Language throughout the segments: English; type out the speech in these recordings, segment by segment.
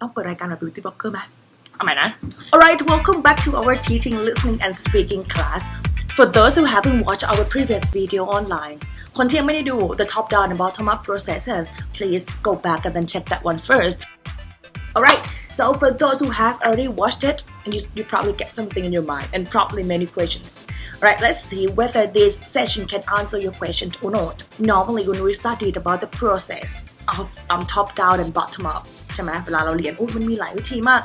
ต้องเปิดรายการแบบ Beauty Blogger ไหมเอาใหม่นะ Alright, welcome back to our teaching, listening and speaking class. For those who haven't watched our previous video online, คนที่ยังไม่ได้ดู the top down and bottom up processes, please go back and then check that one first. Alright, so for those who have already watched it, and you probably get something in your mind and probably many questions. Alright, let's see whether this session can answer your question or not. Normally, when we studied about the process of top down and bottom up, ใช่ไหมเวลาเราเรียนมันมีหลายวิธีมาก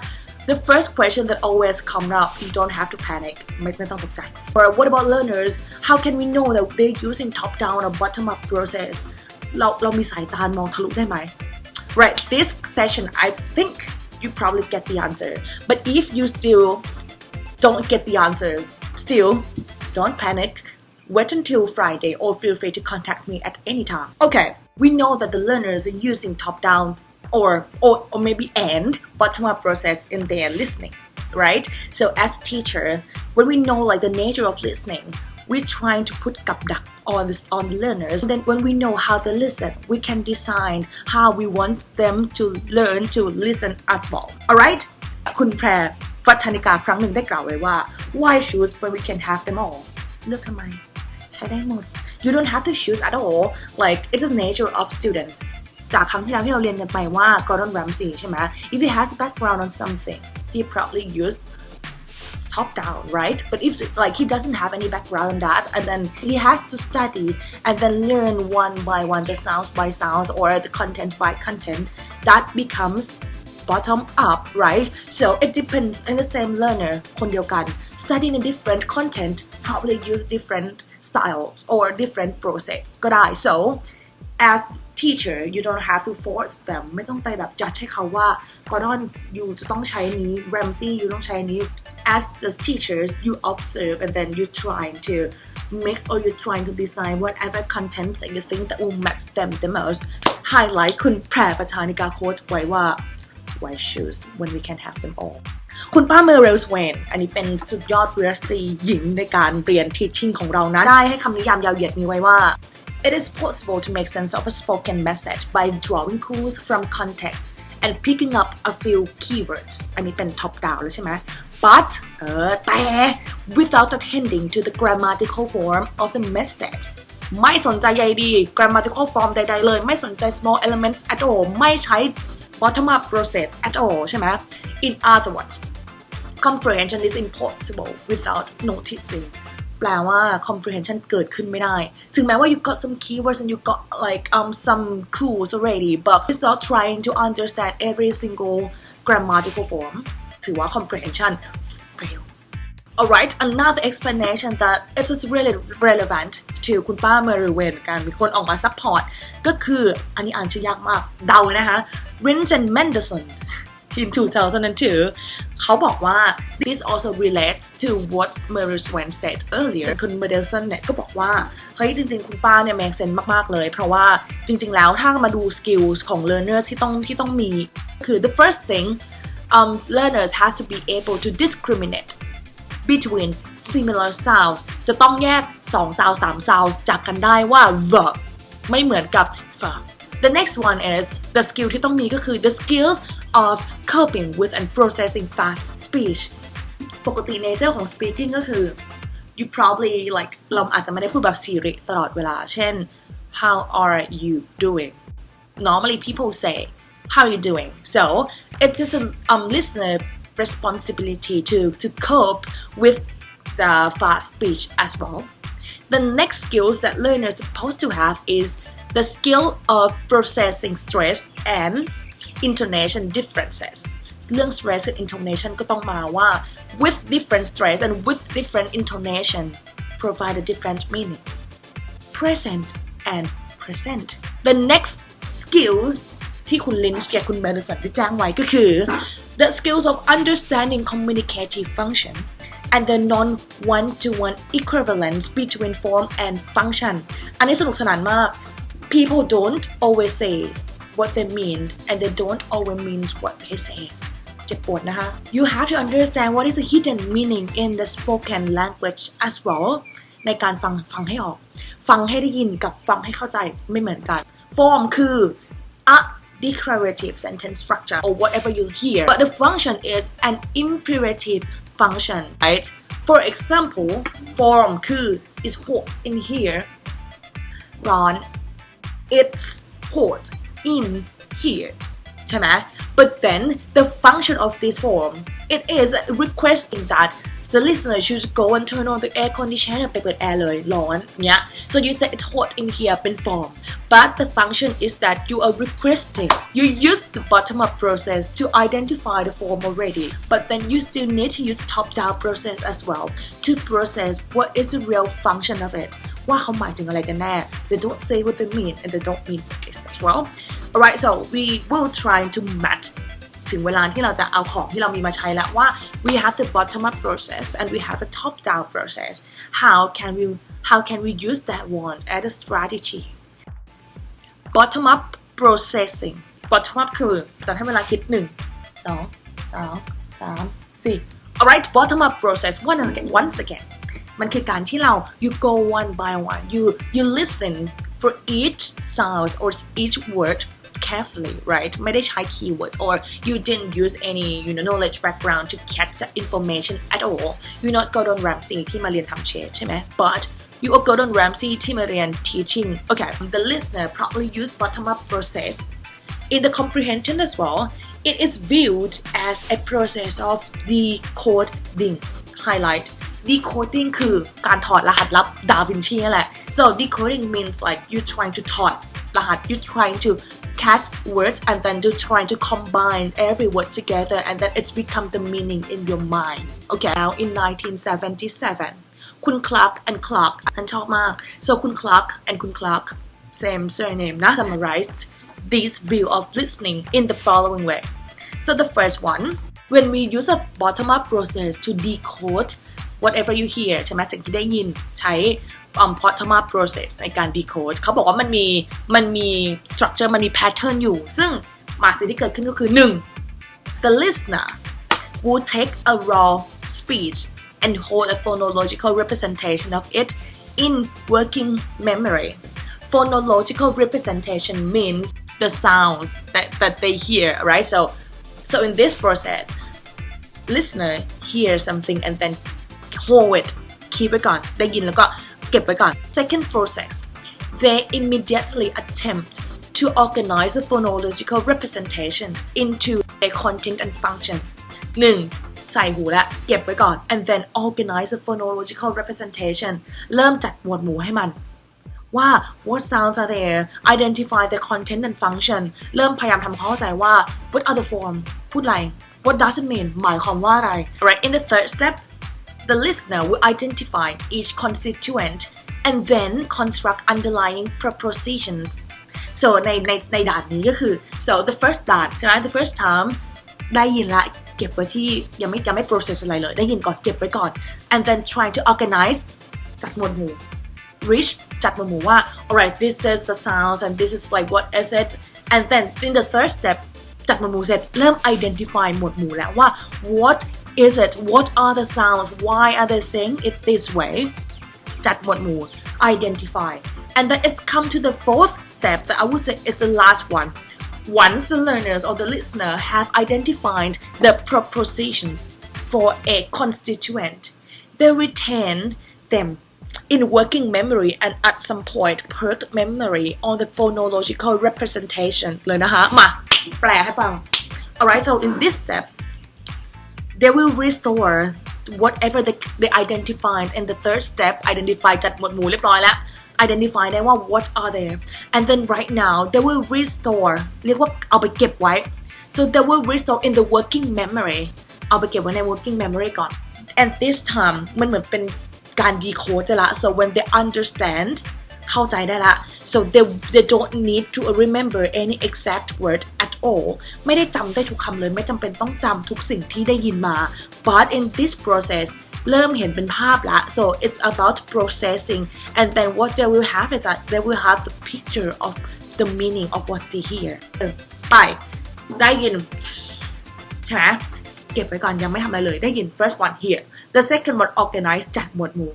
The first question that always comes up, you don't have to panic. ไม่ต้องตกใจ Or what about learners? How can we know that they're using top down or bottom up process? เรามีสายตามองทะลุได้ไหม Right, this session, I think you probably get the answer. But if you still don't get the answer, still, don't panic. Wait until Friday or feel free to contact me at any time. Okay, we know that the learners are using top-down or maybe and bottom-up process in their listening, right? So as a teacher, when we know like the nature of listening, we're trying to put kapdak on the learners. Then when we know how they listen, we can design how we want them to learn to listen as well. Alright? คุณแพรวัฒนิกาครั้งหนึ่งได้กล่าวไว้ว่า Why choose when we can have them all? เลือกทำไมใช้ได้หมด You don't have to choose at all. Like it's the nature of students. จากครั้งที่เราเรียนกันไปว่า Gordon Ramsay ใช่ไหม If he has a background on something, he probably used top down, right? But if like he doesn't have any background on that, and then he has to study and then learn one by one, the sounds by sounds or the content by content, that becomes bottom up, right? So it depends on the same learner คนเดียวกัน studying a different content probably use different styles or different process ก็ได้ so as teacher you don't have to force them ไม่ต้องไปแบบ judge ให้เขาว่า Gordon you จะต้องใช้นี้ Ramsay you ต้องใช้นี้ as just teachers you observe and then you're trying to mix or you're trying to design whatever content that you think that will match them the most highlight คุณแพรประธานิกาโค้ชไว้ว่า why choose when we can have them all คุณป้าเมอร์เรลส์เวนอันนี้เป็นสุดยอดวิทยาศาสตร์หญิงในการเรียน teaching ของเรานะได้ให้คำนิยามยาวเหยียดนี้ไว้ว่า It is possible to make sense of a spoken message by drawing clues from context and picking up a few keywords อันนี้เป็น top down แล้วใช่ไหม but แต่ without attending to the grammatical form of the message ไม่สนใจใยดี grammatical form ใดๆเลยไม่สนใจ small elements at all ไม่ใช้ bottom up process at all ใช่ไหม In other words comprehension is impossible without noticing แปลว่า comprehension เกิดขึ้นไม่ได้ถึงแม้ว่า you got some keywords and you got like some clues already but without trying to understand every single grammatical form ถือว่า comprehension fail. Alright, another explanation that it is really relevant to คุณป้าเมอริเวนกันมีคนออกมา support ก็คืออันนี้อ่านชื่อยากมากเดานะคะ Ringe and Mendelsohn in 2002 เขาบอกว่า this also relates to what Mendelsohn said earlier คุณ Mendelsohn เนี่ยก็บอกว่าเฮ้ยจริงๆคุณป้าเนี่ย make sense มากๆเลยเพราะว่าจริงๆแล้วถ้ามาดู skills ของ learners ที่ต้องมีคือ the first thing learners has to be able to discriminate between similar sounds จะต้องแยก2 sound 3 sound จากกันได้ว่า the ไม่เหมือนกับ the next one is the skill ที่ต้องมีก็คือ the skills of coping with and processing fast speech ปกติ nature ของ speaking ก็คือ you probably like เราอาจจะไม่ได้พูดแบบ Siri ตลอดเวลาเช่น how are you doing normally people say how are you doing so it's just a listener responsibility to cope with the fast speech as well. The next skills that learners are supposed to have is the skill of processing stress and intonation differences. เรื่อง stress กับ intonation ก็ต้องมาว่า with different stress and with different intonation provide a different meaning. Present and present. The next skills ที่คุณลินช์กับคุณเมดิสันได้แจ้งไว้ก็คือ the skills of understanding communicative function and the non-one-to-one equivalence between form and function อันนี้สนุกสนานมาก people don't always say what they mean and they don't always mean what they say เจ็บปวดนะคะ you have to understand what is a hidden meaning in the spoken language as well ในการฟังให้ออกฟังให้ได้ยินกับฟังให้เข้าใจไม่เหมือนกัน form คือ declarative sentence structure or whatever you hear, but the function is an imperative function, right? For example, form คือ is hot in here ร้อน it's hot in here ใช่ไหม but then the function of this form it is requesting that the listener should go and turn on the air conditioner ไปเปิดแอร์เลยร้อนเนี่ย so you say it's hot in here เป็น form but the function is that you are requesting you use the bottom up process to identify the form already but then you still need to use top down process as well to process what is the real function of it ว่าเขาหมายถึงอะไรกันแน่ they don't say what they mean and they don't mean this as well alright so we will try to matchถึงเวลาที่เราจะเอาของที่เรามีมาใช้แล้วว่า we have the bottom up process and we have a top down process how can we use that one as a strategy bottom up processing bottom up คือจะให้เวลาคิด1 2 3 4 alright bottom up process once again มันคือการที่เรา you go one by one you listen for each sound or each word carefully, right? ไม่ได้ใช้ keyword or you didn't use any knowledge background to catch that information at all. You're not Gordon Ramsay ที่มาเรียนทำเชฟใช่ไหม but you are Gordon Ramsay ที่มาเรียน teaching. Okay, the listener probably use bottom-up process. In the comprehension as well, it is viewed as a process of decoding. Highlight. Decoding คือการถอดรหัสลับดาวินชีนั่นแหละ so decoding means like you trying to ถอดรหัส you trying to catch words and then you trying to combine every word together and then it's become the meaning in your mind okay now in 1977 คุณ Clark and Clark ฉันชอบมาก so คุณ Clark and คุณ Clark same surname นะ summarized this view of listening in the following way so the first one when we use a bottom-up process to decode whatever you hear ใช่ไหมสิ่งที่ได้ยินใช้bottom-up process ในการ decode เขาบอกว่ามันมี structure มันมี pattern อยู่ซึ่งมาสิ่งที่เกิดขึ้นก็คือ 1. the listener will take a raw speech and hold a phonological representation of it in working memory phonological representation means the sounds that they hear right so in this process listener hears something and then hold it keep it ก่อนได้ยินแล้วก็เก็บไว้ก่อน Second process they immediately attempt to organize a phonological representation into a content and function 1. ใส่หูแล้วเก็บไว้ก่อน and then organize a phonological representation เริ่มจัดหมวดหมู่ให้มันว่า what sounds are there identify the content and function เริ่มพยายามทำความเข้าใจว่า what are the form พูดอะไร what does it mean หมายความว่าอะไร Alright in the third step the listener will identify each constituent and then construct underlying prepositions so ในด่านนี้ก็คือ so the first ด่านใช่ไหม the first time ได้ยินละเก็บไว้ที่ยังไม่ process อะไรเลยได้ยินก่อนเก็บไว้ก่อน and then try to organize จัดหมวดหมู่ reach จัดหมวดหมู่ว่า alright this is the sounds and this is like what is it and then in the third step จัดหมวดหมู่เสร็จเริ่ม identify หมวดหมู่แล้วว่า what is it what are the sounds why are they saying it this way จัดหมวดหมู่ identify and then it's come to the fourth step that I would say is the last one once the learners or the listener have identified the prepositions for a constituent they retain them in working memory and at some point put memory on the phonological representation เลยนะคะมาแปลให้ฟัง alright so in this step they will restore whatever they identified in the third step identify จัดหมวดหมู่เรียบร้อยแล้ว identify ได้ว่า what are there and then right now they will restore เรียกว่าเอาไปเก็บไว้ so they will restore in the working memory เอาไปเก็บไว้ใน working memory ก่อน and this time มันเหมือนเป็นการ decode ได้ละ so when they understand เข้าใจได้ละ so they don't need to remember any exact word at all ไม่ได้จำได้ทุกคำเลยไม่จำเป็นต้องจำทุกสิ่งที่ได้ยินมา but in this process เริ่มเห็นเป็นภาพละ so it's about processing and then what they will have is that they will have the picture of the meaning of what they hear ไปได้ยินใช่ไหมเก็บไว้ก่อนยังไม่ทำอะไรเลยได้ยิน first one here the second one organize จัดหมวดหมู่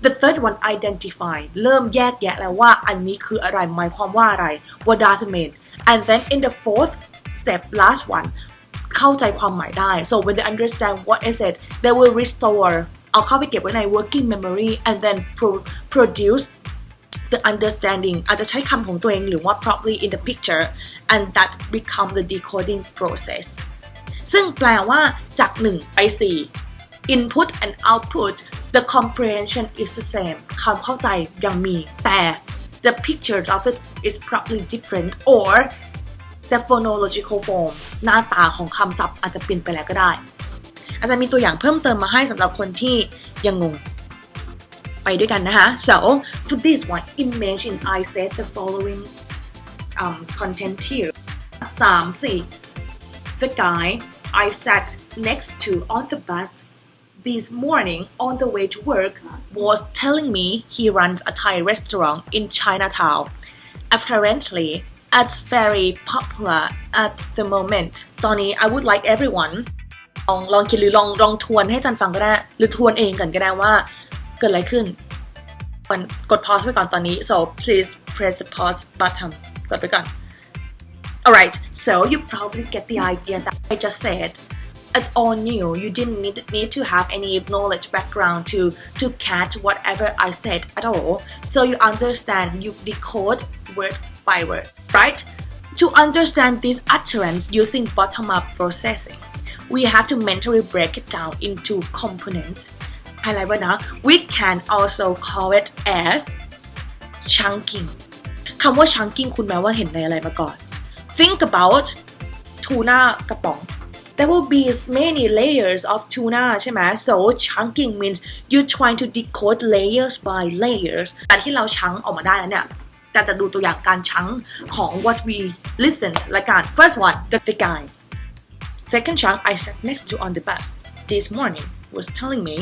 The third one identify เริ่มแยกแยะแล้วว่าอันนี้คืออะไรหมายความว่าอะไร What does it mean and then in the fourth step last one เข้าใจความหมายได้ so when they understand what is it they will restore เอาเข้าไปเก็บไว้ใน working memory and then produce the understanding อาจจะใช้คำของตัวเองหรือว่า properly in the picture and that become the decoding process ซึ่งแปลว่าจาก1ไป4 input and output the comprehension is the same ความเข้าใจยังมีแต่ the picture of it is probably different or the phonological form หน้าตาของคำศัพท์อาจจะเปลี่ยนไปแล้วก็ได้อาจารย์มีตัวอย่างเพิ่มเติมมาให้สำหรับคนที่ยังงงไปด้วยกันนะคะ so for this one imagine I said the following content here 3-4 the guy I sat next to on the bus this morning on the way to work was telling me he runs a Thai restaurant in Chinatown apparently it's very popular at the moment ตอนนี้ I would like everyone ลองคิดหรือลองทวนให้จันฟังก็ได้หรือทวนเองกันก็ได้ว่าเกิดอะไรขึ้นกด pause ไว้ก่อนตอนนี้ so please press the pause button กดไปก่อน alright so you probably get the idea that I just said it's all new you didn't need to have any knowledge background to catch whatever I said at all so you understand you decode word by word right to understand this utterance using bottom-up processing we have to mentally break it down into components highlight ไว้นะ we can also call it as chunking คำว่า chunking คุณแม้ว่าเห็นในอะไรมาก่อน think about tuna กระป๋องthere will be many layers of tuna ใช่ไหม so chunking means you're trying to decode layers by layers แต่ที่เราชังออกมาได้แล้วเนี่ยจะดูตัวอย่างการชังของ what we listened และการ first one the guy second chunk I sat next to on the bus this morning was telling me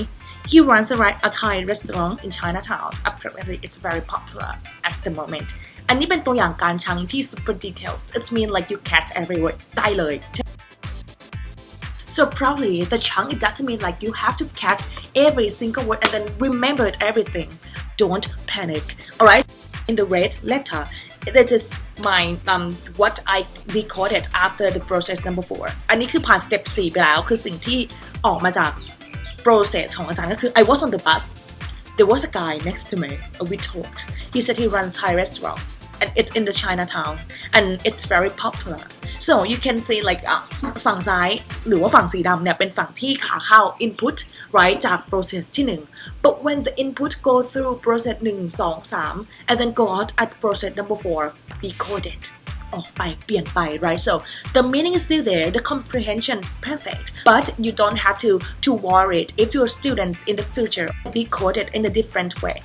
he runs a Thai restaurant in Chinatown apparently it's very popular at the moment อันนี้เป็นตัวอย่างการชังที่ super detailed it means like you catch every word ได้เลย so probably the chunk it doesn't mean like you have to catch every single word and then remember everything don't panic alright in the red letter this is my what I decoded after the process number 4 อันนี้คือผ่าน step 4 ไปแล้วคือสิ่งที่ออกมาจาก process ของอาจารย์ก็คือ I was on the bus there was a guy next to me we talked he said he runs Thai restaurant and it's in the Chinatown and it's very popular so you can see like ฝั่งซ้ายหรือว่าฝั่งสีดำเนี่ยเป็นฝั่งที่ขาเข้า input right จาก process ที่1 but when the input go through process 1 2 3 and then go out at process number 4 decoded ออกไปเปลี่ยนไป right so the meaning is still there the comprehension perfect but you don't have to worry if your students in the future decode it in a different way